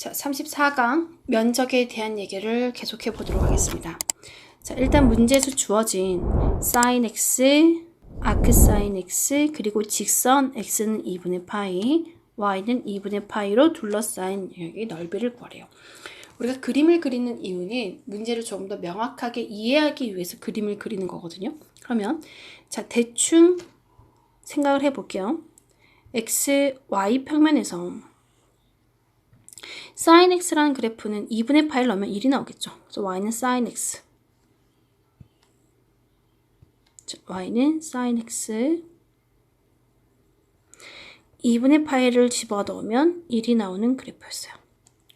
자, 34강 면적에 대한 얘기를 계속해 보도록 하겠습니다. 자, 일단 문제에서 주어진 sin x, 아크 sin x, 그리고 직선 x는 2분의 파이, y는 2분의 파이로 둘러싸인 여기 넓이를 구하래요. 우리가 그림을 그리는 이유는 문제를 조금 더 명확하게 이해하기 위해서 그림을 그리는 거거든요. 그러면 자, 대충 생각을 해볼게요. x, y 평면에서 sin x라는 그래프는 2분의 파이를 넣으면 1이 나오겠죠. 그래서 y는 sin x. 자, y는 sin x. 2분의 파이를 집어넣으면 1이 나오는 그래프였어요.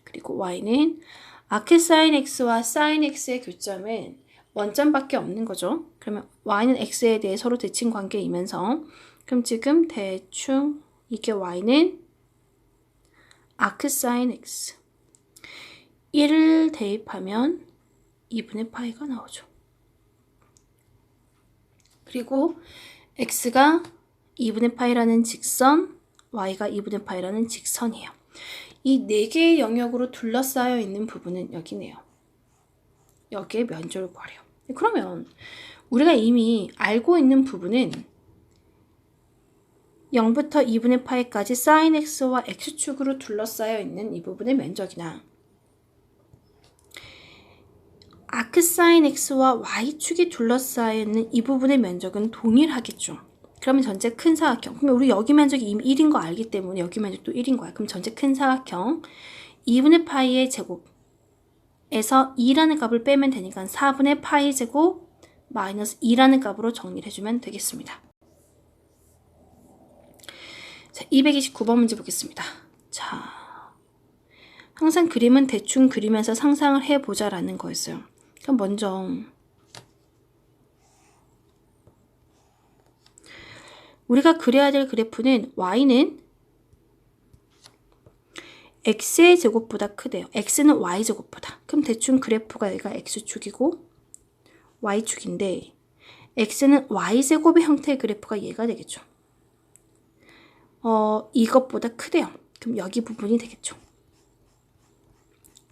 그리고 y는 아크 sin x와 sin x의 교점은 원점밖에 없는 거죠. 그러면 y는 x에 대해 서로 대칭 관계이면서 그럼 지금 대충 이게 y는 아크 sin x 1을 대입하면 2분의 파이가 나오죠. 그리고 x가 2분의 파이라는 직선, y가 2분의 파이라는 직선이에요. 이 4개의 영역으로 둘러싸여 있는 부분은 여기네요. 여기에 면적을 구하래요. 그러면 우리가 이미 알고 있는 부분은 0부터 2분의 파이까지 sin x와 x축으로 둘러싸여 있는 이 부분의 면적이나 아크 sin x와 y축이 둘러싸여 있는 이 부분의 면적은 동일하겠죠. 그러면 전체 큰 사각형. 그러면 우리 여기 면적이 이미 1인 거 알기 때문에 여기 면적도 1인 거야. 그럼 전체 큰 사각형 2분의 파이의 제곱에서 2라는 값을 빼면 되니까 4분의 파이 제곱 마이너스 2라는 값으로 정리를 해주면 되겠습니다. 자, 229번 문제 보겠습니다. 자, 항상 그림은 대충 그리면서 상상을 해보자라는 거였어요. 그럼 먼저 우리가 그려야 될 그래프는 y는 x의 제곱보다 크대요. x는 y 제곱보다. 그럼 대충 그래프가 여기가 x축이고 y축인데 x는 y 제곱의 형태의 그래프가 얘가 되겠죠. 이것보다 크대요. 그럼 여기 부분이 되겠죠.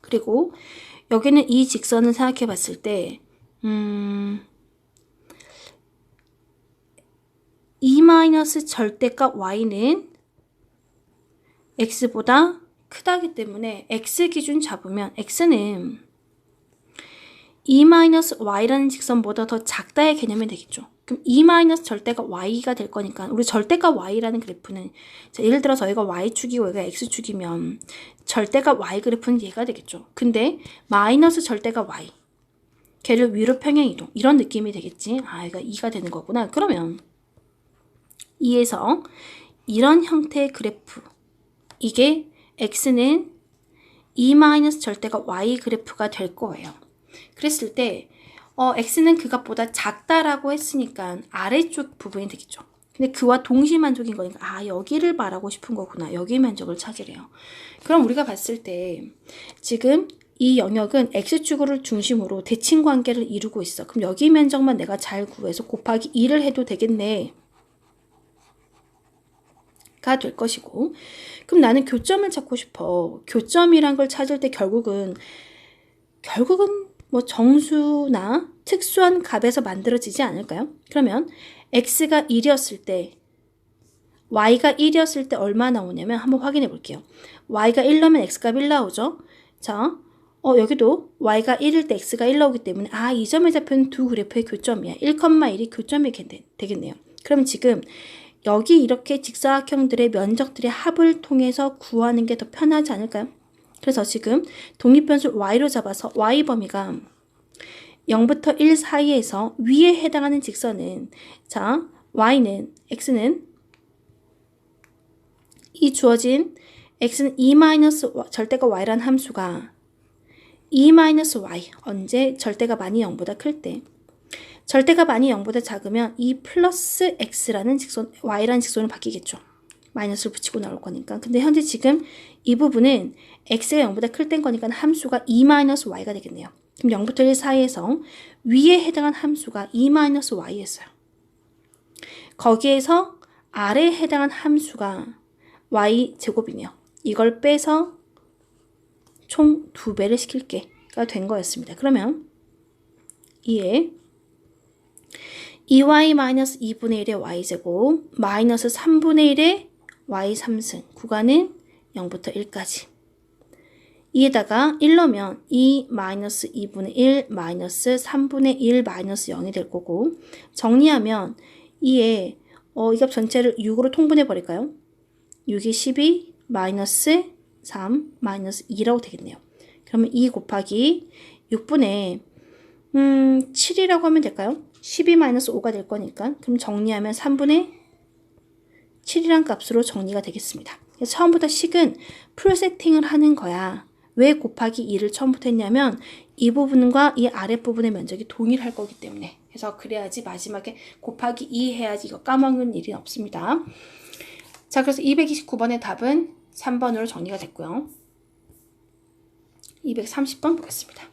그리고 여기는 이 직선을 생각해 봤을 때 E- 절대값 y는 x보다 크다기 때문에 x 기준 잡으면 x는 E-y라는 직선보다 더 작다의 개념이 되겠죠. 그럼 E- 절대값 y가 될 거니까 우리 절대값 y라는 그래프는 자, 예를 들어 저희가 y축이고 여기가 x축이면 절대값 y 그래프는 얘가 되겠죠. 근데 마이너스 절대값 y 걔를 위로 평행이동 이런 느낌이 되겠지. 아, 얘가 2가 되는 거구나. 그러면 2에서 이런 형태의 그래프 이게 x는 E- 절대값 y 그래프가 될 거예요. 그랬을 때 x는 그 값보다 작다라고 했으니까 아래쪽 부분이 되겠죠. 근데 그와 동시만족인 거니까 아, 여기를 말하고 싶은 거구나. 여기 면적을 찾으래요. 그럼 우리가 봤을 때 지금 이 영역은 x축을 중심으로 대칭 관계를 이루고 있어. 그럼 여기 면적만 내가 잘 구해서 곱하기 2를 해도 되겠네. 가 될 것이고 그럼 나는 교점을 찾고 싶어. 교점이란 걸 찾을 때 결국은 뭐 정수나 특수한 값에서 만들어지지 않을까요? 그러면 x가 1이었을 때 y가 1이었을 때 얼마 나오냐면 한번 확인해 볼게요. y가 1 넣으면 x값 1 나오죠. 자, 여기도 y가 1일 때 x가 1 나오기 때문에 아, 이 점에 잡혀있는 두 그래프의 교점이야. 1,1이 교점이 되겠네요. 그럼 지금 여기 이렇게 직사각형들의 면적들의 합을 통해서 구하는 게 더 편하지 않을까요? 그래서 지금 독립변수 y로 잡아서 y 범위가 0부터 1 사이에서 위에 해당하는 직선은 자, x는 이 주어진 x는 E- 절대값 y라는 함수가 E-y 언제 절대값 많이 0보다 클 때 절대값 많이 0보다 작으면 이 플러스 x라는 직선, y라는 직선으로 바뀌겠죠. 마이너스를 붙이고 나올 거니까. 근데 현재 지금 이 부분은 x가 0보다 클 땐 거니까 함수가 E-y가 되겠네요. 그럼 0부터 1 사이에서 위에 해당한 함수가 E-y였어요. 거기에서 아래에 해당한 함수가 y제곱이네요. 이걸 빼서 총 2배를 시킬게가 된 거였습니다. 그러면 2에 2y-2분의 1의 y제곱 마이너스 3분의 1의 y3승 구간은 0부터 1까지. 이에다가 1 넣으면 2-2분의 1 마이너스 3분의 1 마이너스 0이 될 거고, 정리하면 2에 이 값 전체를 6으로 통분해 버릴까요? 6이 12 마이너스 3 마이너스 2라고 되겠네요. 그러면 2 곱하기 6분의 7이라고 하면 될까요? 12 마이너스 5가 될 거니까. 그럼 정리하면 3분의 7이란 값으로 정리가 되겠습니다. 처음부터 식은 풀 세팅을 하는 거야. 왜 곱하기 2를 처음부터 했냐면 이 부분과 이 아랫부분의 면적이 동일할 거기 때문에. 그래서 그래야지 마지막에 곱하기 2 해야지 이거 까먹는 일이 없습니다. 자, 그래서 229번의 답은 3번으로 정리가 됐고요. 230번 보겠습니다.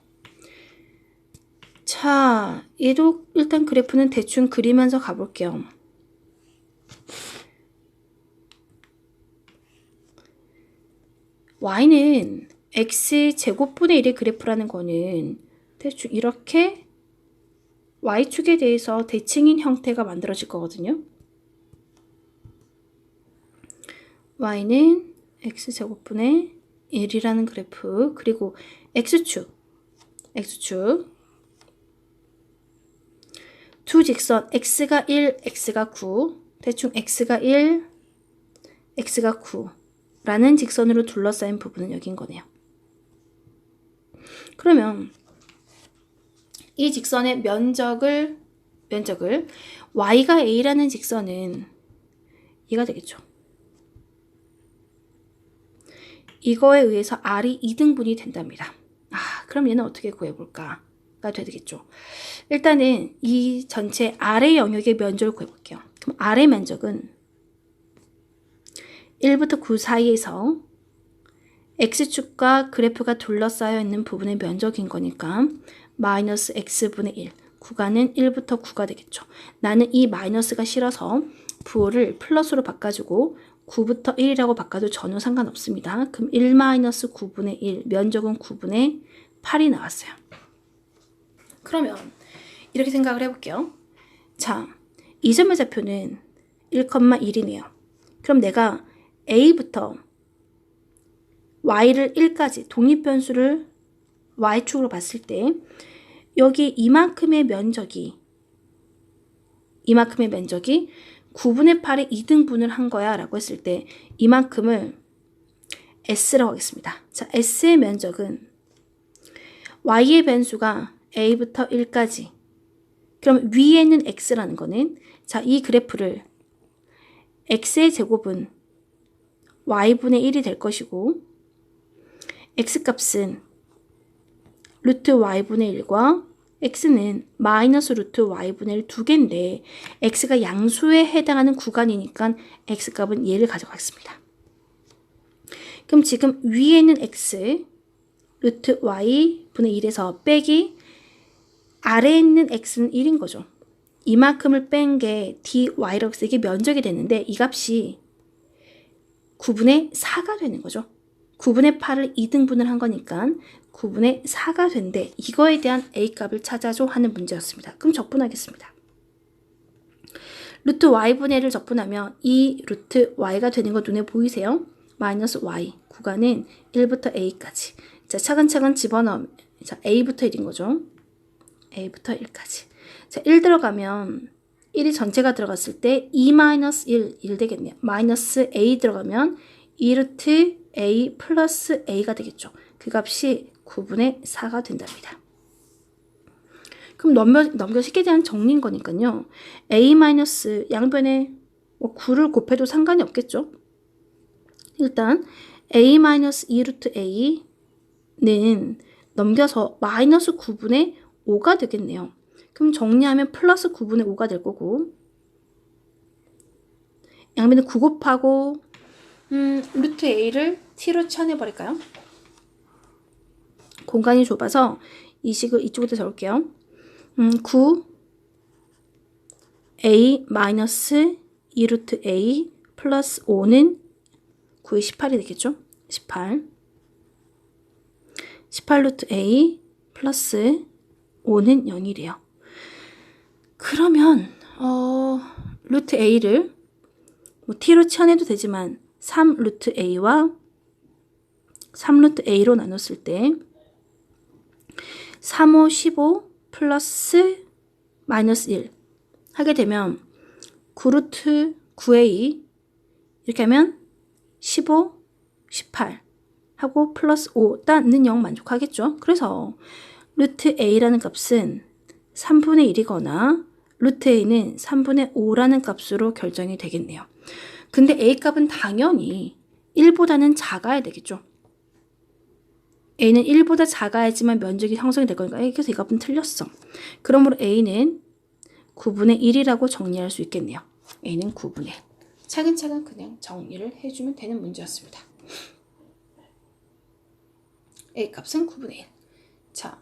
자, 얘도 일단 그래프는 대충 그리면서 가볼게요. y는 x제곱분의 1의 그래프라는 거는 대충 이렇게 y축에 대해서 대칭인 형태가 만들어질 거거든요. y는 x제곱분의 1이라는 그래프, 그리고 x축 두 직선 x가 1, x가 9, 대충 x가 1, x가 9 라는 직선으로 둘러싸인 부분은 여긴 거네요. 그러면 이 직선의 면적을 y가 a라는 직선은 얘가 되겠죠. 이거에 의해서 r이 2등분이 된답니다. 그럼 얘는 어떻게 구해볼까? 가 되겠죠. 일단은 이 전체 아래 영역의 면적을 구해볼게요. 그럼 아래 면적은 1부터 9 사이에서 x축과 그래프가 둘러싸여 있는 부분의 면적인 거니까 마이너스 x분의 1, 구간은 1부터 9가 되겠죠. 나는 이 마이너스가 싫어서 부호를 플러스로 바꿔주고 9부터 1이라고 바꿔도 전혀 상관없습니다. 그럼 1 마이너스 9분의 1, 면적은 9분의 8이 나왔어요. 그러면 이렇게 생각을 해볼게요. 자, 이 점의 좌표는 1,1이네요. 그럼 내가 a부터 y를 1까지 독립변수를 y축으로 봤을 때 여기 이만큼의 면적이 9분의 8의 2등분을 한 거야 라고 했을 때 이만큼을 s라고 하겠습니다. 자, s의 면적은 y의 변수가 a부터 1까지, 그럼 위에 있는 x라는 거는, 자, 이 그래프를 x의 제곱은 y분의 1이 될 것이고 x값은 루트 y분의 1과 x는 마이너스 루트 y분의 1 두 개인데 x가 양수에 해당하는 구간이니까 x값은 얘를 가져가겠습니다. 그럼 지금 위에 있는 x 루트 y분의 1에서 빼기 아래에 있는 x는 1인 거죠. 이만큼을 뺀 게 dy라고 해서 이게 면적이 되는데 이 값이 9분의 4가 되는 거죠. 9분의 8을 2등분을 한 거니까 9분의 4가 된대. 이거에 대한 a값을 찾아줘 하는 문제였습니다. 그럼 적분하겠습니다. 루트 y분의 1을 적분하면 이 루트 y가 되는 거 눈에 보이세요? 마이너스 y, 구간은 1부터 a까지. 자, 차근차근 집어넣으면, 자, a부터 1인 거죠. a부터 1까지. 자, 1 들어가면 1이 전체가 들어갔을 때 2-1 되겠네요. 마이너스 a 들어가면 2루트 a 플러스 a가 되겠죠. 그 값이 9분의 4가 된답니다. 그럼 넘겨 쉽게 대한 정리인 거니까요. a 마이너스 양변에 9를 곱해도 상관이 없겠죠. 일단 a 마이너스 2루트 a는 넘겨서 마이너스 9분의 5가 되겠네요. 그럼 정리하면 플러스 9분의 5가 될 거고, 양변에 9 곱하고 루트 a를 t로 쳐내버릴까요? 공간이 좁아서 이 식을 이쪽으로 적을게요. 9 a 마이너스 2루트 a 플러스 5는 9의 18이 되겠죠? 18. 18루트 a 플러스 5는 0이래요. 그러면 루트 a를 뭐 t로 치환해도 되지만 3루트 a와 3루트 a로 나눴을 때 3, 5, 15 플러스 마이너스 1 하게 되면 9루트 9a 이렇게 하면 15, 18 하고 플러스 5 따는 0 만족하겠죠. 그래서 루트 a라는 값은 3분의 1이거나 루트 a는 3분의 5라는 값으로 결정이 되겠네요. 근데 a 값은 당연히 1보다는 작아야 되겠죠. a는 1보다 작아야지만 면적이 형성이 될 거니까 그래서 이 값은 틀렸어. 그러므로 a는 9분의 1이라고 정리할 수 있겠네요. a는 9분의 1. 차근차근 그냥 정리를 해주면 되는 문제였습니다. a 값은 9분의 1. 자,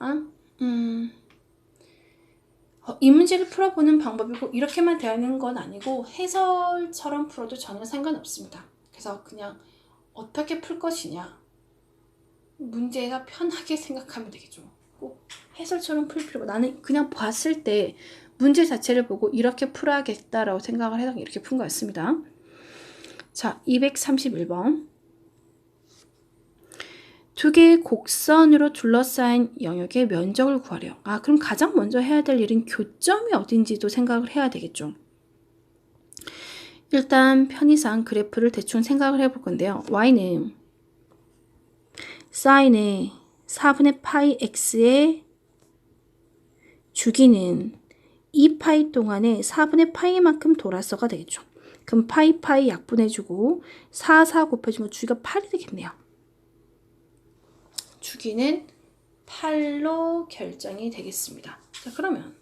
이 문제를 풀어보는 방법이고 이렇게만 되는 건 아니고 해설처럼 풀어도 전혀 상관없습니다. 그래서 그냥 어떻게 풀 것이냐 문제가 편하게 생각하면 되겠죠. 꼭 해설처럼 풀 필요가 나는 그냥 봤을 때 문제 자체를 보고 이렇게 풀어야겠다라고 생각을 해서 이렇게 푼 거였습니다. 자, 231번 두 개의 곡선으로 둘러싸인 영역의 면적을 구하래요. 그럼 가장 먼저 해야 될 일은 교점이 어딘지도 생각을 해야 되겠죠. 일단 편의상 그래프를 대충 생각을 해볼 건데요. y는 사인의 4분의 파이 x의 주기는 2파이 동안에 4분의 파이만큼 돌았어가 되겠죠. 그럼 파이 약분해주고 4 곱해주면 주기가 8이 되겠네요. 주기는 8로 결정이 되겠습니다. 자, 그러면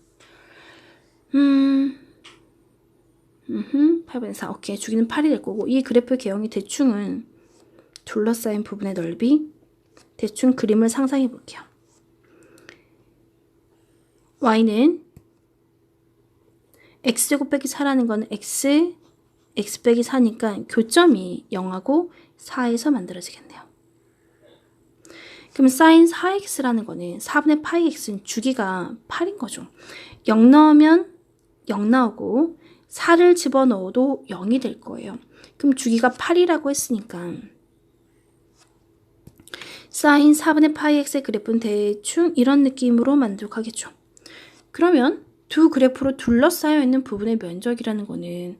8분의 4 오케이. 주기는 8이 될 거고 이 그래프 개형이 대충은 둘러싸인 부분의 넓이 대충 그림을 상상해 볼게요. y는 x제곱 빼기 4라는 건 x 빼기 4니까 교점이 0하고 4에서 만들어지겠네요. 그럼 sin 4x라는 거는 4분의 파이 x는 주기가 8인 거죠. 0 넣으면 0 나오고 4를 집어넣어도 0이 될 거예요. 그럼 주기가 8이라고 했으니까 sin 4분의 파이 x의 그래프는 대충 이런 느낌으로 만족하겠죠. 그러면 두 그래프로 둘러싸여 있는 부분의 면적이라는 거는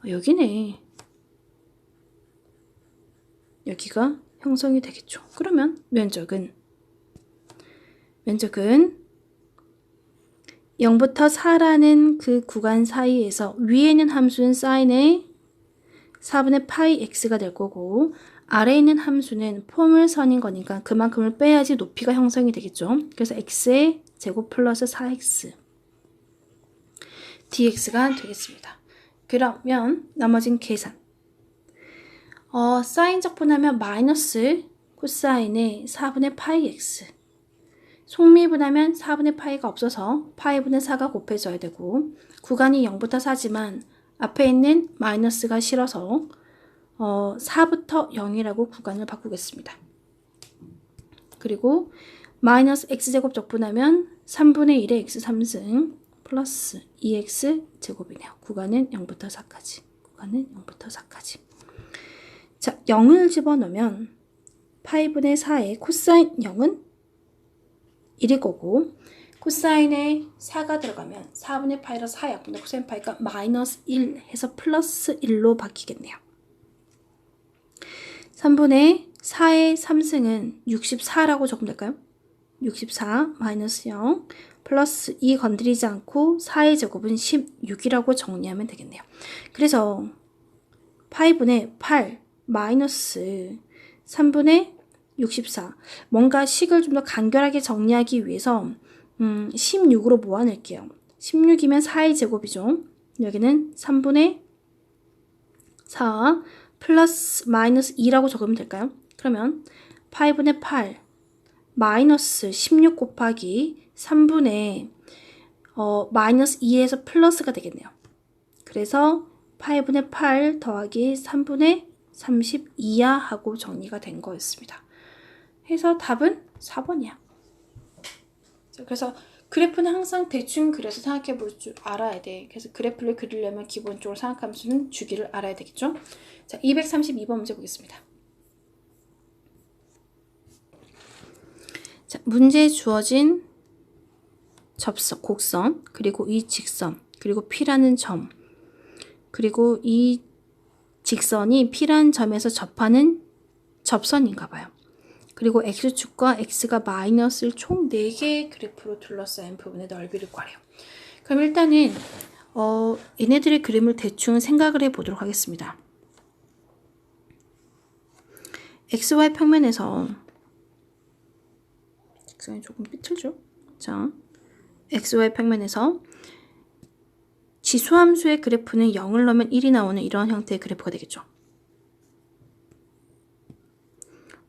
여기네. 여기가 형성이 되겠죠. 그러면 면적은 0부터 4라는 그 구간 사이에서 위에 있는 함수는 sin의 4분의 파이 x가 될 거고 아래에 있는 함수는 포물선인 거니까 그만큼을 빼야지 높이가 형성이 되겠죠. 그래서 x의 제곱 플러스 4x dx가 되겠습니다. 그러면 나머진 계산. 사인 적분하면 마이너스 코사인의 4분의 파이 x. 속미분하면 4분의 파이가 없어서 파이분의 4가 곱해져야 되고 구간이 0부터 4지만 앞에 있는 마이너스가 싫어서 4부터 0이라고 구간을 바꾸겠습니다. 그리고 마이너스 x제곱 적분하면 3분의 1의 x 3승 플러스 2x 제곱이네요. 구간은 0부터 4까지. 자, 0을 집어넣으면 파이분의 4의 코사인 0은 1일 거고 코사인에 4가 들어가면 4분의 파이로 4 약분의 코사인 파이가 마이너스 1 해서 플러스 1로 바뀌겠네요. 3분의 4의 3승은 64라고 적으면 될까요? 64 마이너스 0 플러스 2 건드리지 않고 4의 제곱은 16이라고 정리하면 되겠네요. 그래서 파이분의 8 마이너스 3분의 64 뭔가 식을 좀 더 간결하게 정리하기 위해서 16으로 모아낼게요. 16이면 4의 제곱이죠. 여기는 3분의 4 플러스 마이너스 2라고 적으면 될까요? 그러면 8분의 8 마이너스 16 곱하기 3분의 마이너스 2에서 플러스가 되겠네요. 그래서 8분의 8 더하기 3분의 32야 하고 정리가 된 거였습니다. 해서 답은 4번이야. 그래서 그래프는 항상 대충 그려서 생각해 볼 줄 알아야 돼. 그래서 그래프를 그리려면 기본적으로 사각함수는 주기를 알아야 되겠죠. 자, 232번 문제 보겠습니다. 자, 문제에 주어진 곡선, 그리고 이 직선, 그리고 P라는 점, 그리고 이 직선이 P라는 점에서 접하는 접선인가 봐요. 그리고 X축과 X가 마이너스를 총 4개의 그래프로 둘러싸인 부분의 넓이를 구하래요. 그럼 일단은 얘네들의 그림을 대충 생각을 해보도록 하겠습니다. XY 평면에서 직선이 조금 삐뚤죠? 자, XY 평면에서 지수함수의 그래프는 0을 넣으면 1이 나오는 이런 형태의 그래프가 되겠죠.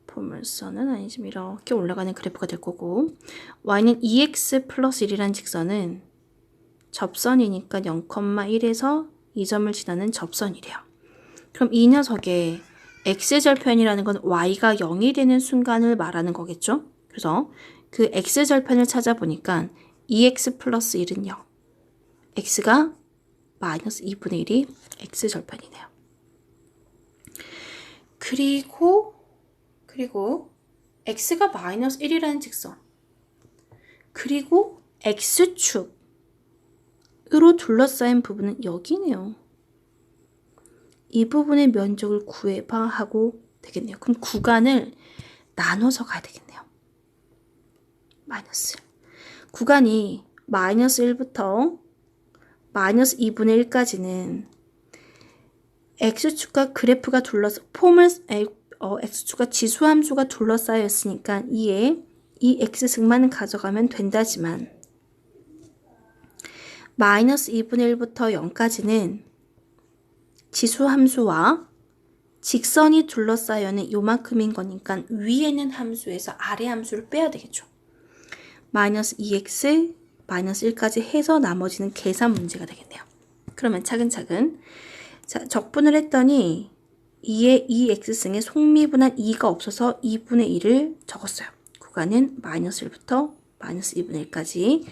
포물선은 아니지만 이렇게 올라가는 그래프가 될 거고, y는 2x 플러스 1이라는 직선은 접선이니까 0,1에서 2점을 지나는 접선이래요. 그럼 이 녀석의 x절편이라는 건 y가 0이 되는 순간을 말하는 거겠죠. 그래서 그 x절편을 찾아보니까 2x 플러스 1은 0, x가 마이너스 2분의 1이 x절편이네요. 그리고 x가 마이너스 1이라는 직선, 그리고 x축으로 둘러싸인 부분은 여기네요. 이 부분의 면적을 구해봐 하고 되겠네요. 그럼 구간을 나눠서 가야 되겠네요. 마이너스 구간이 마이너스 1부터 마이너스 2분의 1까지는 x축과 그래프가 x축과 지수함수가 둘러싸여 있으니까 이 x승만 가져가면 된다지만 마이너스 2분의 1부터 0까지는 지수함수와 직선이 둘러싸여 있는 요만큼인 거니까 위에 있는 함수에서 아래 함수를 빼야 되겠죠. 마이너스 2x, 마이너스 1까지 해서 나머지는 계산 문제가 되겠네요. 그러면 차근차근 자, 적분을 했더니 2의 2x승에 속미분한 2가 없어서 2분의 1을 적었어요. 구간은 마이너스 1부터 마이너스 2분의 1까지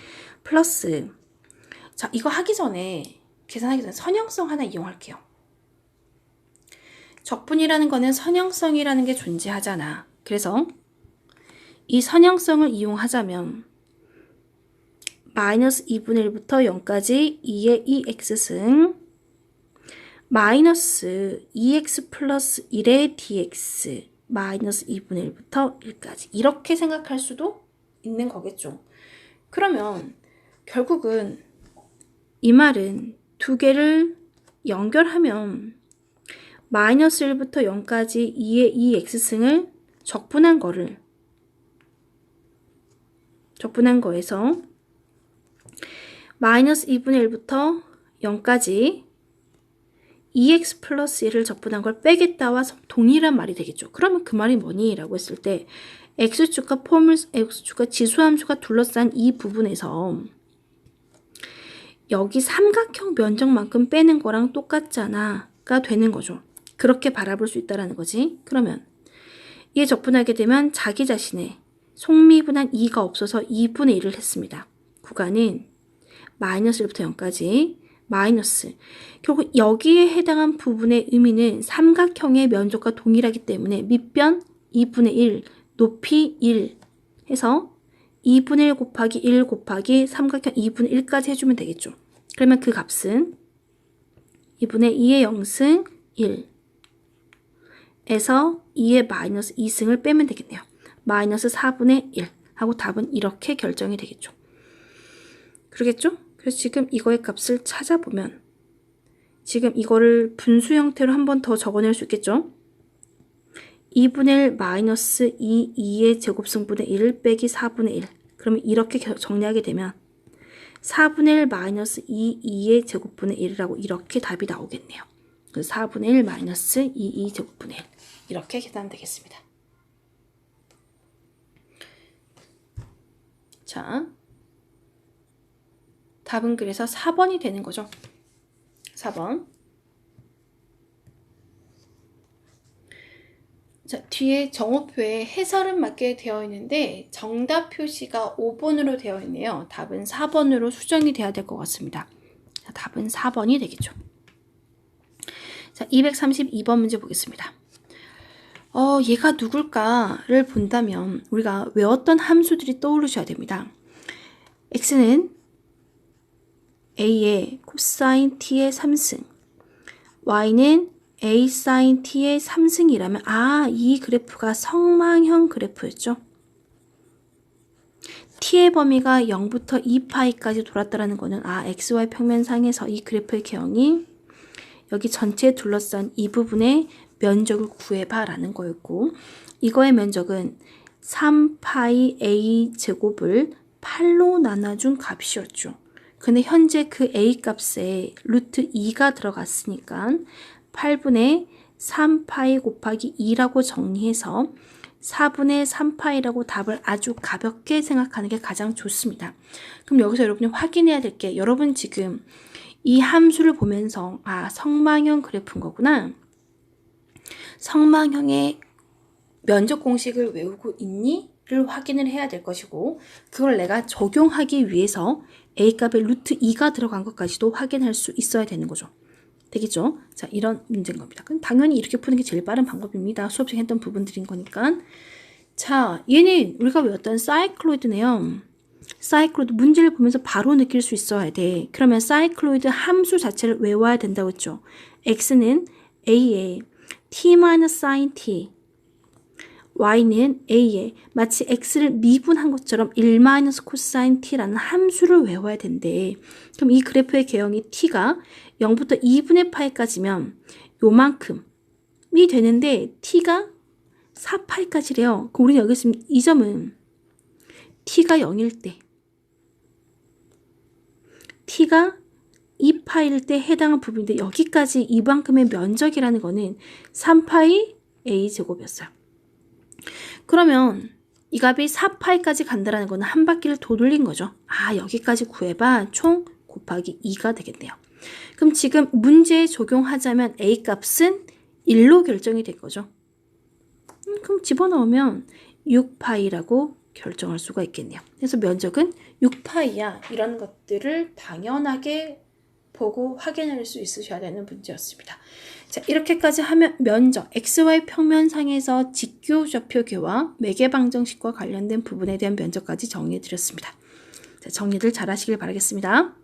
플러스, 자, 이거 하기 전에 계산하기 전에 선형성 하나 이용할게요. 적분이라는 거는 선형성이라는 게 존재하잖아. 그래서 이 선형성을 이용하자면 마이너스 2분의 1부터 0까지 2의 2x승 마이너스 2x 플러스 1의 dx 마이너스 2분의 1부터 1까지 이렇게 생각할 수도 있는 거겠죠. 그러면 결국은 이 말은 두 개를 연결하면 마이너스 1부터 0까지 2의 2x승을 적분한 거에서 마이너스 2분의 1부터 0까지 2x 플러스 1을 적분한 걸 빼겠다와 동일한 말이 되겠죠. 그러면 그 말이 뭐니? 라고 했을 때 x축과 x축과 지수함수가 둘러싼 이 부분에서 여기 삼각형 면적만큼 빼는 거랑 똑같잖아가 되는 거죠. 그렇게 바라볼 수 있다는 거지. 그러면 이에 적분하게 되면 자기 자신의 속미분한 2가 없어서 2분의 1을 했습니다. 구간은 마이너스 1부터 0까지 마이너스, 결국 여기에 해당한 부분의 의미는 삼각형의 면적과 동일하기 때문에 밑변 2분의 1, 높이 1 해서 2분의 1 곱하기 1 곱하기 삼각형 2분의 1까지 해주면 되겠죠. 그러면 그 값은 2분의 2의 0승 1 에서 2의 마이너스 2승을 빼면 되겠네요. 마이너스 4분의 1 하고 답은 이렇게 결정이 되겠죠. 그러겠죠? 그래서 지금 이거의 값을 찾아보면 지금 이거를 분수 형태로 한 번 더 적어낼 수 있겠죠? 2분의 1 마이너스 2의 제곱승분의 1 빼기 4분의 1 그러면 이렇게 정리하게 되면 4분의 1 마이너스 2의 제곱분의 1이라고 이렇게 답이 나오겠네요. 그래서 4분의 1 마이너스 2 제곱분의 1 이렇게 계산되겠습니다. 자, 답은 그래서 4번이 되는 거죠. 4번. 자, 뒤에 정오표에 해설은 맞게 되어 있는데 정답 표시가 5번으로 되어 있네요. 답은 4번으로 수정이 돼야 될 것 같습니다. 자, 답은 4번이 되겠죠. 자, 232번 문제 보겠습니다. 얘가 누굴까를 본다면 우리가 외웠던 함수들이 떠오르셔야 됩니다. x는 a의 코사인 t의 3승, y는 a sin t의 3승이라면 이 그래프가 성망형 그래프였죠. t의 범위가 0부터 2파이까지 돌았다는 거는 xy 평면상에서 이 그래프의 개형이 여기 전체에 둘러싼 이 부분의 면적을 구해봐 라는 거였고, 이거의 면적은 3파이 a 제곱을 8로 나눠준 값이었죠. 근데 현재 그 a 값에 루트 2가 들어갔으니까 8분의 3파이 곱하기 2라고 정리해서 4분의 3파이라고 답을 아주 가볍게 생각하는 게 가장 좋습니다. 그럼 여기서 여러분이 확인해야 될 게, 여러분 지금 이 함수를 보면서 성망형 그래프인 거구나. 성망형의 면적 공식을 외우고 있니? 를 확인을 해야 될 것이고, 그걸 내가 적용하기 위해서 A값에 루트 2가 들어간 것까지도 확인할 수 있어야 되는 거죠. 되겠죠? 자, 이런 문제인 겁니다. 그럼 당연히 이렇게 푸는 게 제일 빠른 방법입니다. 수업 중에 했던 부분들인 거니까. 자, 얘는 우리가 외웠던 사이클로이드네요. 사이클로이드 문제를 보면서 바로 느낄 수 있어야 돼. 그러면 사이클로이드 함수 자체를 외워야 된다고 했죠. x는 a에 t-sin t, y는 a에 마치 x를 미분한 것처럼 1-코사인 t라는 함수를 외워야 된대. 그럼 이 그래프의 개형이 t가 0부터 2분의 파이까지면 요만큼이 되는데 t가 4파이까지래요. 그럼 우리는 여기 지금 이 점은 t가 0일 때, t가 2파일 때 해당한 부분인데, 여기까지 이만큼의 면적이라는 거는 3파이 a 제곱이었어요. 그러면 이 값이 4파이까지 간다는 거는 한 바퀴를 더 돌린 거죠. 여기까지 구해봐 총 곱하기 2가 되겠네요. 그럼 지금 문제에 적용하자면 a 값은 1로 결정이 된 거죠. 그럼 집어넣으면 6파이라고 결정할 수가 있겠네요. 그래서 면적은 6파이야. 이런 것들을 당연하게 보고 확인할 수 있으셔야 되는 문제였습니다. 자, 이렇게까지 하면 면적, XY 평면상에서 직교좌표계와 매개방정식과 관련된 부분에 대한 면적까지 정리해 드렸습니다. 자, 정리를 잘 하시길 바라겠습니다.